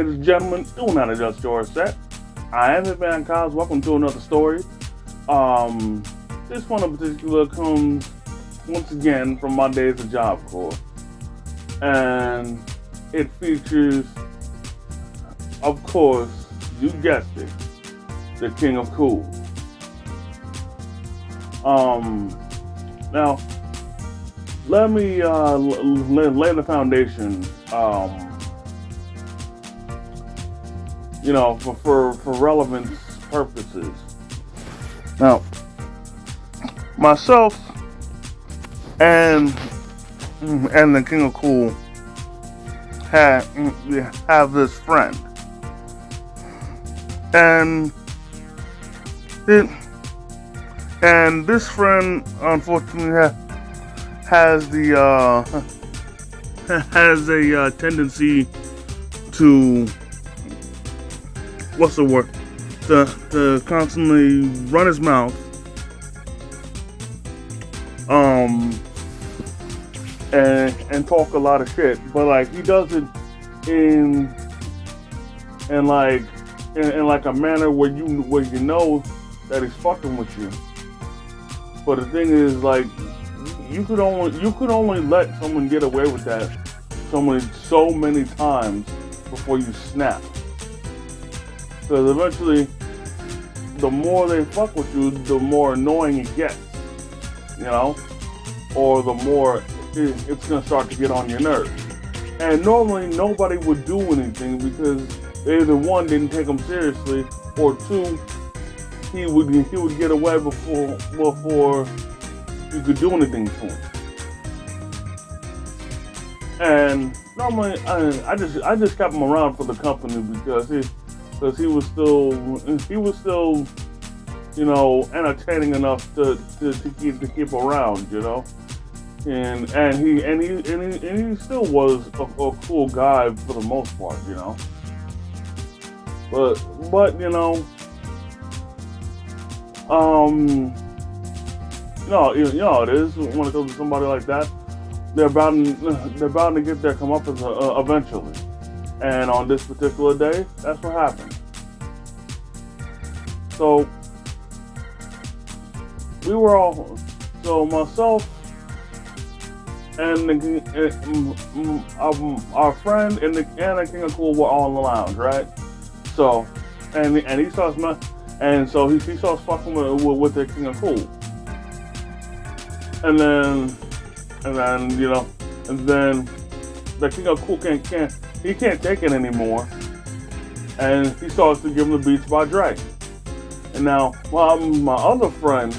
ladies and gentlemen, do not adjust your set. I am the man Cos. Welcome to another story. This one in particular comes once again from my days of Job Corps, and it features, of course, you guessed it, the King of Cool. Now, let me lay the foundation. For relevance purposes. Now, myself and the King of Cool have this friend, and this friend unfortunately has a tendency to to constantly run his mouth, and talk a lot of shit, but like he does it in like a manner where you know that he's fucking with you. But the thing is, like, you could only let someone get away with that so many times before you snap. Because eventually, the more they fuck with you, the more annoying it gets, or the more it's gonna start to get on your nerves. And normally, nobody would do anything because either one, didn't take him seriously, or two, he would get away before you could do anything to him. And normally, I just kept him around for the company because he was still entertaining enough to keep around, and he still was a cool guy for the most part, but it is when it comes to somebody like that, they're bound to get their comeuppance eventually. And on this particular day, that's what happened. So myself and our friend and the King of Cool were all in the lounge, right? So, and he starts he starts fucking with the King of Cool, and then the King of Cool can't take it anymore, and he starts to give him the Beats by Dre. And now, my other friend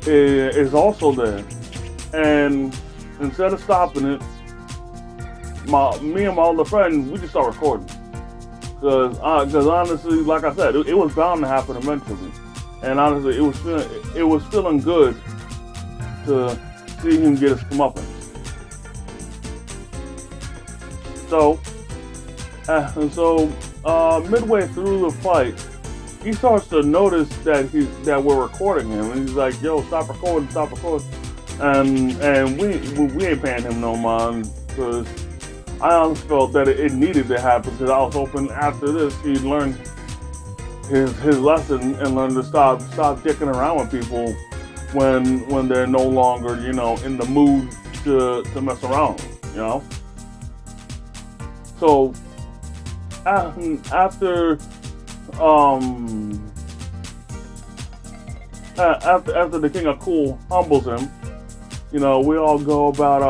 is also there, and instead of stopping it, me and my other friend, we just start recording, because honestly, like I said, it was bound to happen eventually, and honestly, it was feeling good to see him get his comeuppance. So midway through the fight, he starts to notice that we're recording him, and he's like, "Yo, stop recording!" And we ain't paying him no mind, because I honestly felt that it needed to happen, because I was hoping after this he'd learn his lesson and learn to stop dicking around with people when they're no longer in the mood to mess around, So after the King of Cool humbles him, we all go about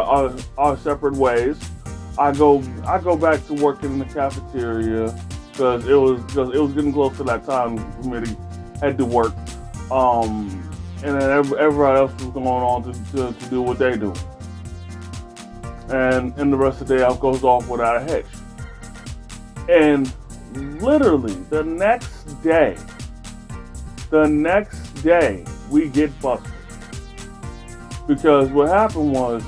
our separate ways. I go back to working in the cafeteria because it was getting close to that time for me to head to work. And then everybody else was going on to do what they do. And the rest of the day goes off without a hitch. And literally the next day we get busted, because what happened was,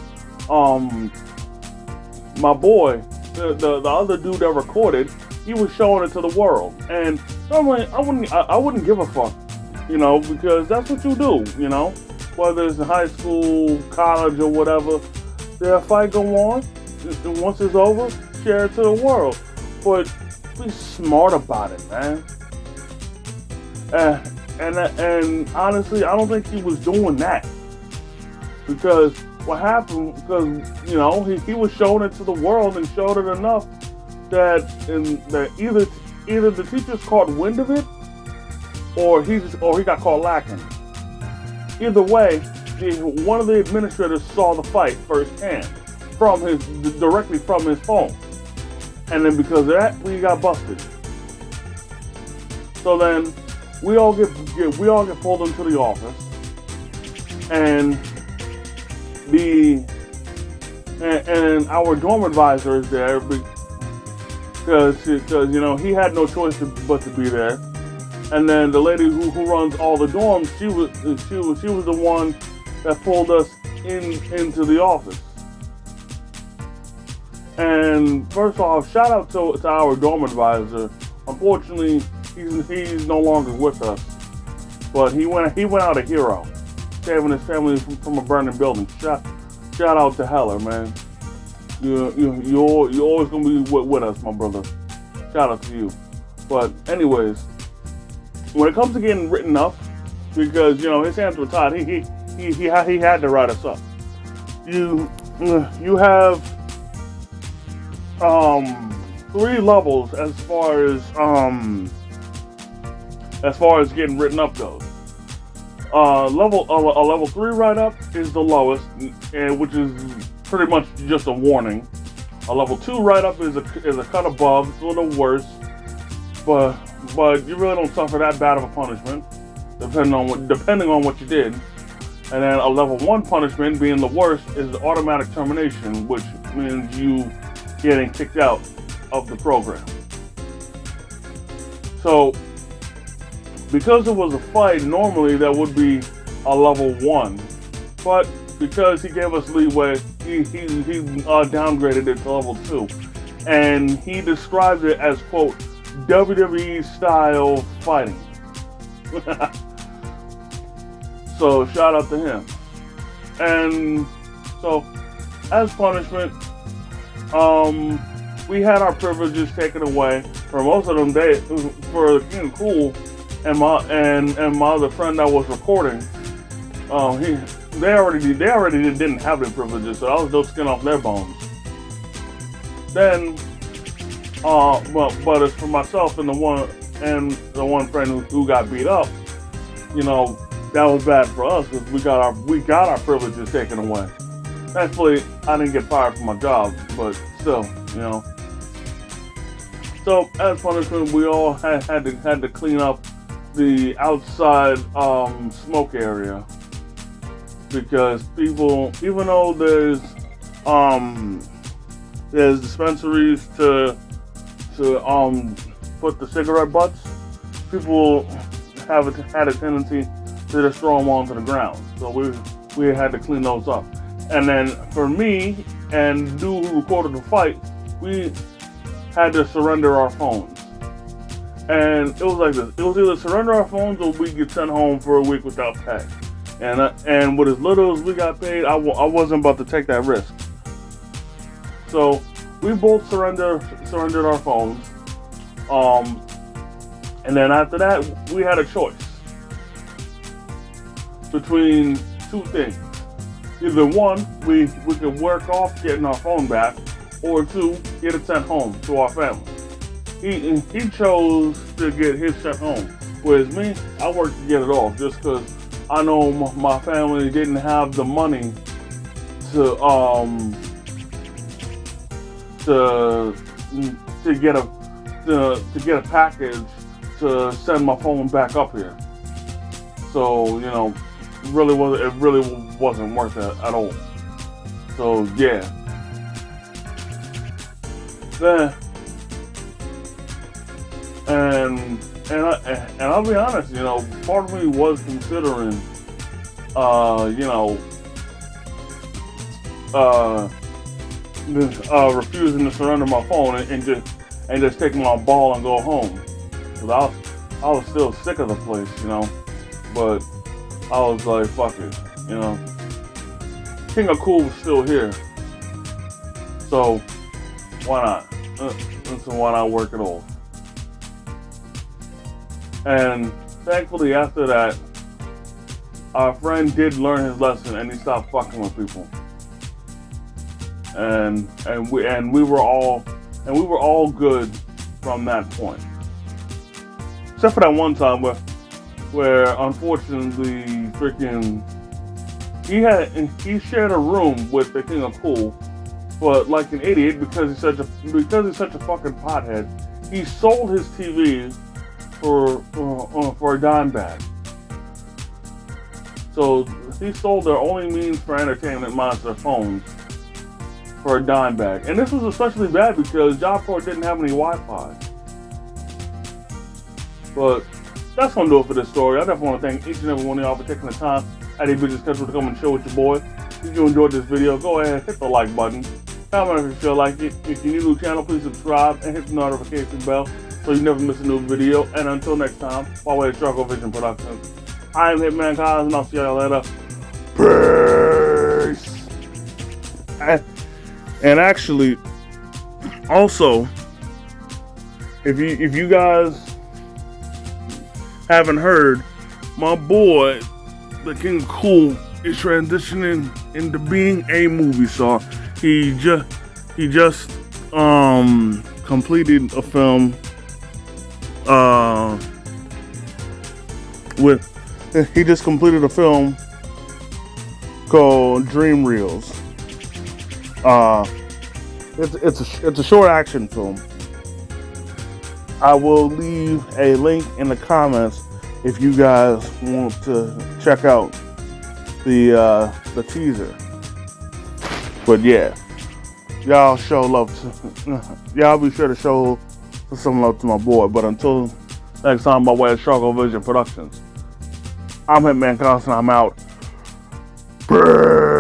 my boy, the other dude that recorded, he was showing it to the world, and normally I wouldn't give a fuck, because that's what you do, whether it's in high school, college, or whatever. There's a fight go on, and once it's over, share it to the world. but be smart about it, man. And honestly, I don't think he was doing that, because what happened, because he was showing it to the world and showed it enough that either the teachers caught wind of it, or he got caught lacking. Either way, one of the administrators saw the fight firsthand directly from his phone, and then because of that, we got busted. So then we all get pulled into the office, and and our dorm advisor is there because he had no choice but to be there. And then the lady who runs all the dorms, she was the one that pulled us into the office. And first off, shout out to our dorm advisor. Unfortunately, he's no longer with us, but he went out a hero, saving his family from a burning building. Shout out to Heller, man. You're always gonna be with us, my brother. Shout out to you. But anyways, when it comes to getting written up, because his hands were tied, he had to write us up. You have 3 levels as far as getting written up goes. A level 3 write up is the lowest, which is pretty much just a warning. A level 2 write up is a cut above, it's a little worse, but you really don't suffer that bad of a punishment, depending on what you did. And then a level 1 punishment, being the worst, is the automatic termination, which means you getting kicked out of the program. So, because it was a fight, normally that would be a level 1, but because he gave us leeway, he downgraded it to level 2, and he described it as, quote, WWE style fighting. So shout out to him. And so, as punishment, we had our privileges taken away for most of them days. For King Cool and my other friend that was recording, they already didn't have their privileges, so I was no skin off their bones. Then, but as for myself and the one friend who got beat up, that was bad for us because we got our privileges taken away. Thankfully, I didn't get fired from my job, but still, So as punishment, we all had to clean up the outside smoke area, because people, even though there's dispensaries to put the cigarette butts, people had a tendency to just throw them onto the ground. So we had to clean those up. And then for me and dude who recorded the fight, we had to surrender our phones. And it was like this: it was either surrender our phones or we get sent home for a week without pay. And with as little as we got paid, I wasn't about to take that risk. So we both surrendered our phones. And then after that, we had a choice between 2 things. Either 1, we could work off getting our phone back, or 2, get it sent home to our family. He chose to get his sent home, whereas me, I worked to get it off, just because I know my family didn't have the money to get a package to send my phone back up here. So it really wasn't worth it at all. So yeah. Then and I'll be honest, part of me was considering refusing to surrender my phone and just taking my ball and go home. Cause I was still sick of the place, but I was like, fuck it, King of Cool was still here, so why not? license and why not work it off? And thankfully, after that, our friend did learn his lesson and he stopped fucking with people. And we were all good from that point. Except for that one time where unfortunately freaking he shared a room with the King of Cool, but like an idiot because he's such a fucking pothead, he sold his TV for a dime bag. So he sold their only means for entertainment, minus their phones, for a dime bag. And this was especially bad because Job didn't have any Wi-Fi. But that's gonna do it for this story. I definitely want to thank each and every one of y'all for taking the time out of your busy schedule to come and chill with your boy. If you enjoyed this video, go ahead, hit the like button. Comment if you feel like it. If you're new to the channel, please subscribe and hit the notification bell so you never miss a new video. And until next time, by way of Struggle Vision Productions, I am Hitman Cos, and I'll see y'all later. Peace! And actually, also, if you guys haven't heard, my boy, the King of Cool, is transitioning into being a movie star. He just completed a film called Dream Reels. It's a short action film. I will leave a link in the comments if you guys want to check out the teaser. But yeah, y'all show love to y'all be sure to show some love to my boy. But until next time, by way of Struggle Vision Productions, I'm Hitman Constant. I'm out. Brrr.